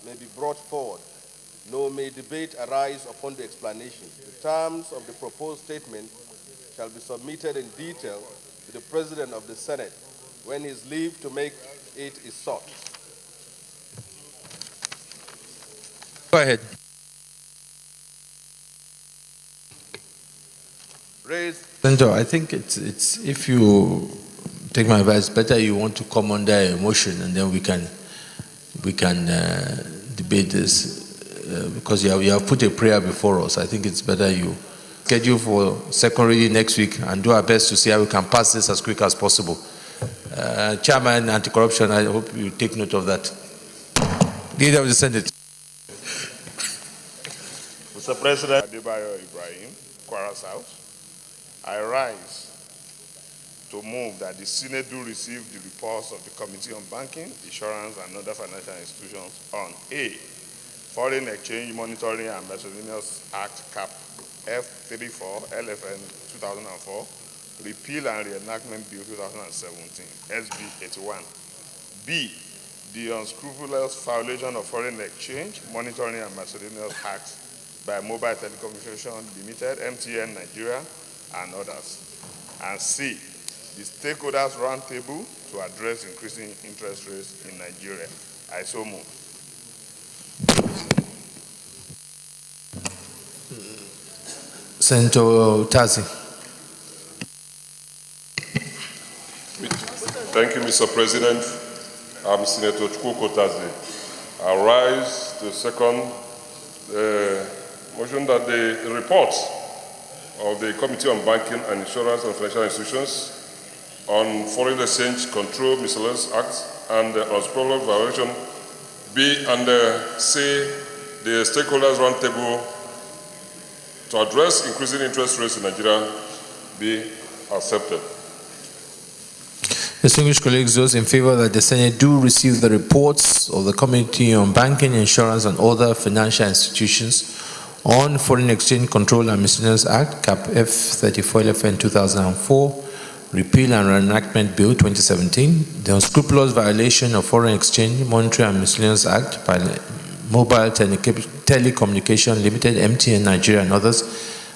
may be brought forward, nor may debate arise upon the explanation. The terms of the proposed statement shall be submitted in detail to the President of the Senate when his leave to make it is sought. Go ahead. Senator, I think it's if you take my advice, better you want to come under a motion and then we can debate this because you have put a prayer before us. I think it's better you schedule for second reading next week and do our best to see how we can pass this as quick as possible. Chairman, Anti-Corruption, I hope you take note of that. Leader of the Senate. Mr. President, Adebayo Ibrahim, Kwara South, I rise to move that the Senate do receive the reports of the Committee on Banking, Insurance, and Other Financial Institutions on A. Foreign Exchange Monitoring and Miscellaneous Act (CAP) F34 LFN 2004, Repeal and Reenactment Bill 2017 SB 81. B. The unscrupulous violation of Foreign Exchange Monitoring and Miscellaneous Acts by Mobile Telecommunication Limited, MTN Nigeria, and others. And C. The Stakeholders Roundtable to address increasing interest rates in Nigeria. I so move. Senator Tazi. Thank you, Mr. President. I'm Senator Chukwuko Tazi. I rise to second motion that the reports of the Committee on Banking and Insurance and Financial Institutions on Foreign Exchange Control Miscellaneous Acts and the unscrupulous violation B and C, the Stakeholders Roundtable to address increasing interest rates in Nigeria be accepted. Distinguished colleagues, those in favor that the Senate do receive the reports of the Committee on Banking, Insurance, and Other Financial Institutions on Foreign Exchange Control and Miscellaneous Act, CAP F34 LFN 2004, Repeal and Reenactment Bill 2017, the unscrupulous violation of Foreign Exchange Monitoring and Miscellaneous Act by Mobile Telecommunication Limited, MTN Nigeria, and others,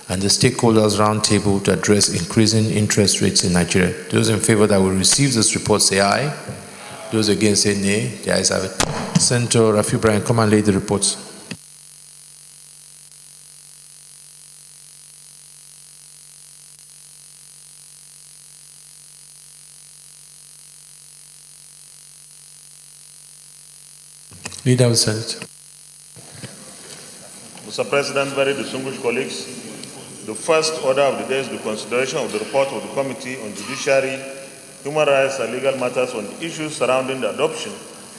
and the Stakeholders Roundtable to address increasing interest rates in Nigeria. Those in favor that will receive this report say aye. Those against say nay. The ayes have it. Senator Rafi Bryan, come and lay the reports. Leader of the Senate. Mr. President, very distinguished colleagues, the first order of the day is the consideration of the report of the Committee on Judiciary, Human Rights and Legal Matters on the issues surrounding the adoption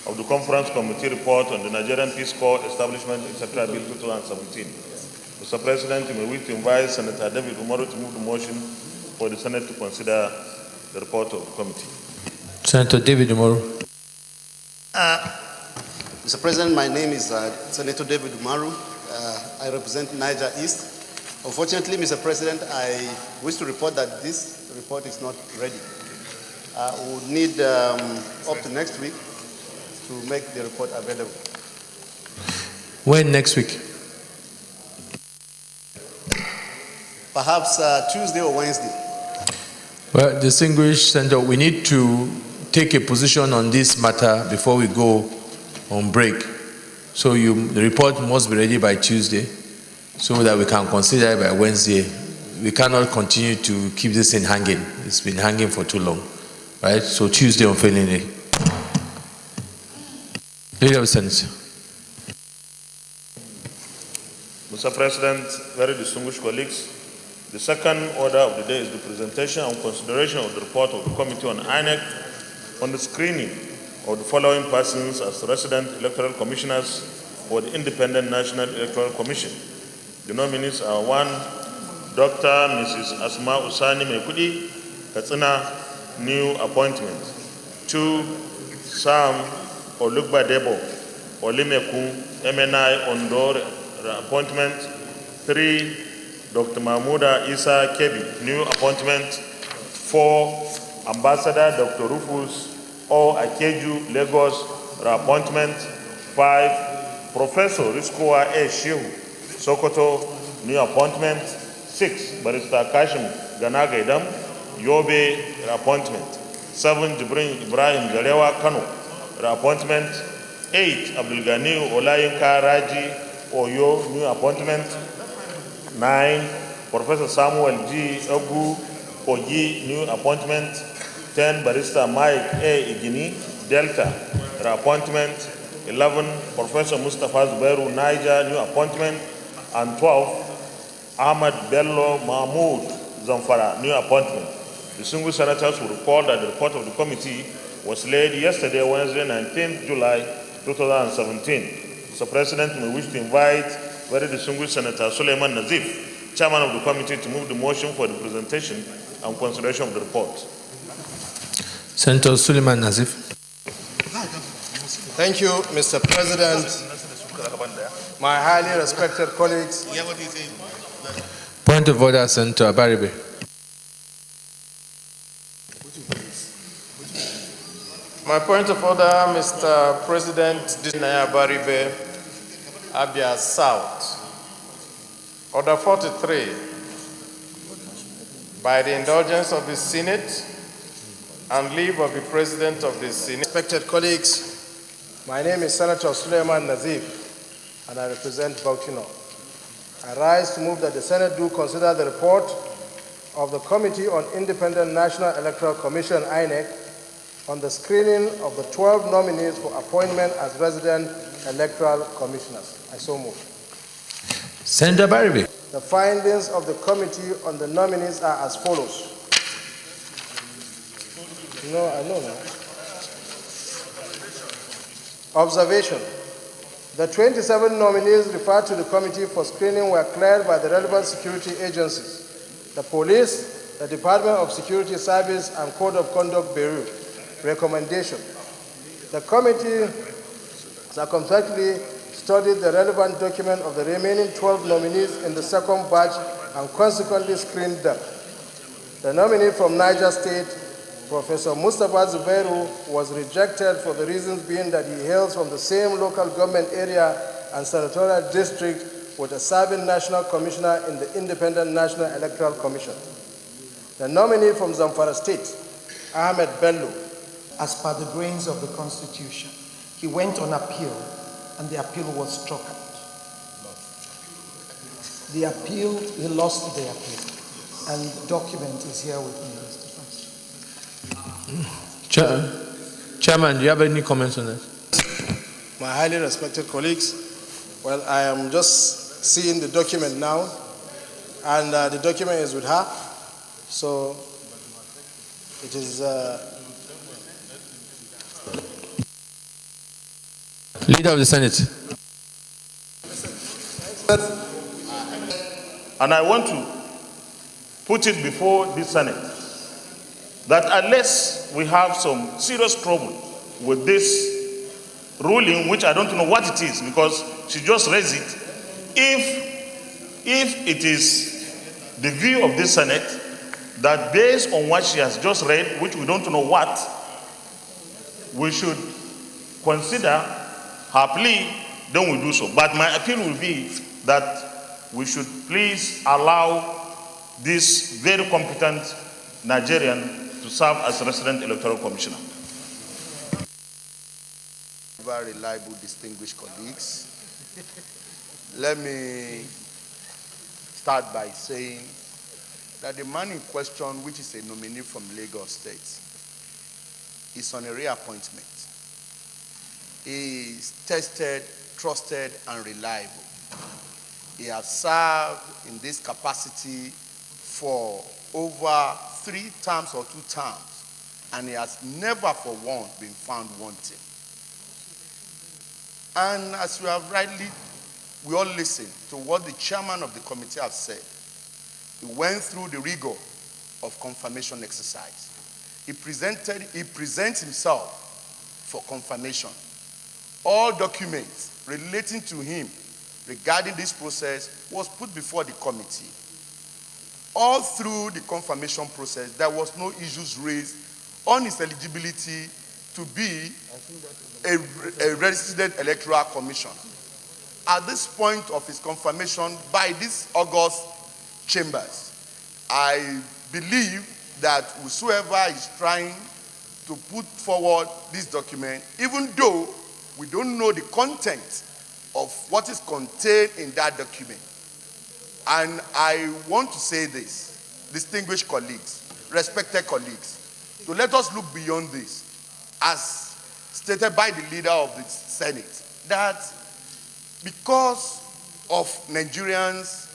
of the Conference Committee report on the Nigerian Peace Corps Establishment, etc. Bill 2017. Mr. President, you may wish to invite Senator David Umaru to move the motion for the Senate to consider the report of the committee. Senator David Umaru. Mr. President, my name is Senator David Umaru. I represent Niger East. Unfortunately, Mr. President, I wish to report that this report is not ready. We will need up to next week to make the report available. When next week? Perhaps Tuesday or Wednesday. Well, distinguished Senator, we need to take a position on this matter before we go on break. So the report must be ready by Tuesday so that we can consider it by Wednesday. We cannot continue to keep this thing hanging. It's been hanging for too long, right? So Tuesday on failing day. Leader of the Senate. Mr. President, very distinguished colleagues, the second order of the day is the presentation and consideration of the report of the Committee on INEC on the screening of the following persons as resident electoral commissioners for the Independent National Electoral Commission. The nominees are 1, Dr. Mrs. Asma Usani Mekudi, Katsina, new appointment. 2, Sam Olugbadebo, Olamilekun, MNI, Ondo, appointment. 3, Dr. Mahmouda Isa Kebi, new appointment. 4, Ambassador Dr. Rufus O. Akeju, Lagos, appointment. 5, Professor Riskowa A. Shehu, Sokoto, new appointment. 6, Barrister Kashim Ganagaidam, Yobe, appointment. 7, Jibrin Ibrahim Zarewa Kano, appointment. 8, Abdul Ghani Olayinka Raji Oyo, new appointment. 9, Professor Samuel G. Ogu Ogi, new appointment. 10, Barrister Mike A. Igini, Delta, appointment. 11, Professor Mustafa Zubairu Niger, new appointment. And 12, Ahmad Bello Mahmoud Zamfara, new appointment. The single senators will report that the report of the committee was laid yesterday, Wednesday, 19th July 2017. Mr. President, we wish to invite very distinguished Senator Suleiman Nazif, Chairman of the committee, to move the motion for the presentation and consideration of the report. Senator Suleiman Nazif. Thank you, Mr. President. My highly respected colleagues. Point of order, Senator Abaribe. My point of order, Mr. President, Naya Abaribe, Abia South. Order 43. By the indulgence of the Senate and leave of the President of the Senate. Respected colleagues, my name is Senator Suleiman Nazif, and I represent Bauchi North. I rise to move that the Senate do consider the report of the Committee on Independent National Electoral Commission, INEC, on the screening of the 12 nominees for appointment as resident electoral commissioners. I so move. Senator Abaribe. The findings of the committee on the nominees are as follows. No, I know that. Observation. The 27 nominees referred to the committee for screening were cleared by the relevant security agencies, the police, the Department of Security Service, and Code of Conduct Bureau. Recommendation. The committee circumspectly studied the relevant document of the remaining 12 nominees in the second batch and consequently screened them. The nominee from Niger State, Professor Mustafa Zubairu, was rejected for the reasons being that he hails from the same local government area and senatorial district with a serving national commissioner in the Independent National Electoral Commission. The nominee from Zamfara State, Ahmed Bello. As per the grains of the Constitution, he went on appeal, and the appeal was struck out. The appeal, he lost the appeal, and the document is here with me, Mr. President. Chairman, do you have any comments on that? My highly respected colleagues, well, I am just seeing the document now, and the document is with her, so it is... Leader of the Senate. And I want to put it before the Senate that unless we have some serious trouble with this ruling, which I don't know what it is because she just raised it, if it is the view of this Senate that based on what she has just read, which we don't know what, we should consider her plea, then we do so. But my appeal will be that we should please allow this very competent Nigerian to serve as resident electoral commissioner. Very reliable, distinguished colleagues. Let me start by saying that the man in question, which is a nominee from Lagos State, is on a reappointment. He is tested, trusted, and reliable. He has served in this capacity for over 3 terms or 2 terms, and he has never for one been found wanting. And as we all listened to what the chairman of the committee has said. He went through the rigor of confirmation exercise. He presents himself for confirmation. All documents relating to him regarding this process was put before the committee. All through the confirmation process, there was no issues raised on his eligibility to be a resident electoral commissioner. at this point of his confirmation by this August chambers, I believe that whosoever is trying to put forward this document, even though we don't know the content of what is contained in that document. And I want to say this, distinguished colleagues, respected colleagues, to let us look beyond this, as stated by the leader of the Senate, that because of Nigerians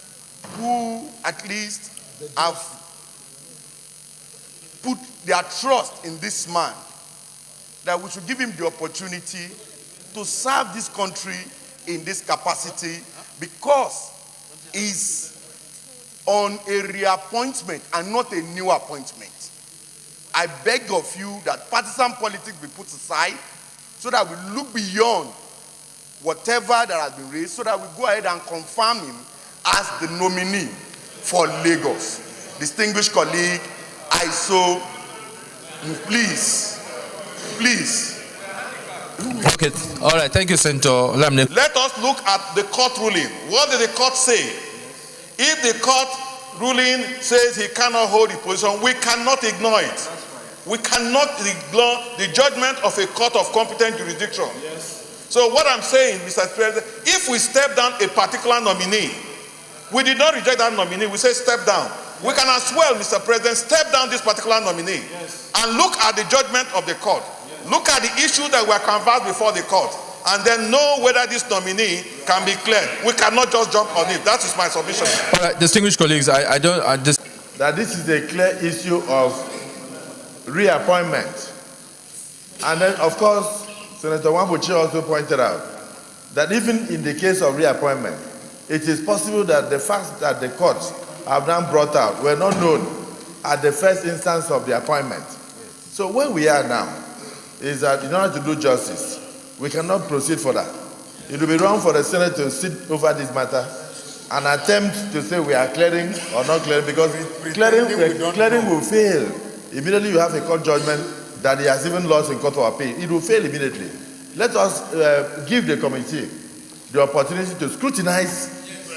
who at least have put their trust in this man, that we should give him the opportunity to serve this country in this capacity, because he's on a reappointment and not a new appointment. I beg of you that partisan politics be put aside so that we look beyond whatever that has been raised, so that we go ahead and confirm him as the nominee for Lagos. Distinguished colleague, I so, please. Okay, all right, thank you, Senator Olamilekun. Let us look at the court ruling. What did the court say? If the court ruling says he cannot hold the position, we cannot ignore it. We cannot ignore the judgment of a court of competent jurisdiction. Yes. So what I'm saying, Mr. President, if we step down a particular nominee, we did not reject that nominee, we say step down. We can as well, Mr. President, step down this particular nominee, yes, and look at the judgment of the court. Yes. Look at the issue that were conversed before the court, and then know whether this nominee can be cleared. We cannot just jump on it. That is my submission. All right, distinguished colleagues, that this is a clear issue of reappointment. And then, of course, Senator Wambuchi also pointed out that even in the case of reappointment, it is possible that the facts that the courts have now brought out were not known at the first instance of the appointment. So where we are now is that in order to do justice, we cannot proceed for that. It will be wrong for the Senate to sit over this matter and attempt to say we are clearing or not clearing, because clearing will fail. Immediately you have a court judgment that he has even lost in court of appeal. It will fail immediately. Let us give the committee the opportunity to scrutinize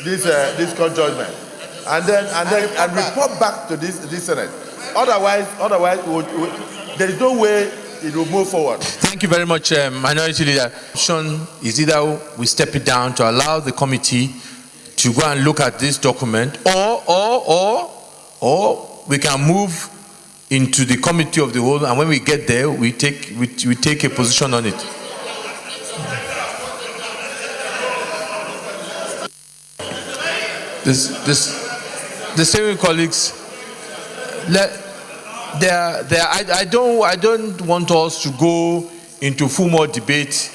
this court judgment and report back to this Senate. Otherwise, there is no way it will move forward. Thank you very much, Minority Leader. Option is either we step it down to allow the committee to go and look at this document, or we can move into the committee of the whole, and when we get there, we take a position on it. The same colleagues, I don't want us to go into full more debate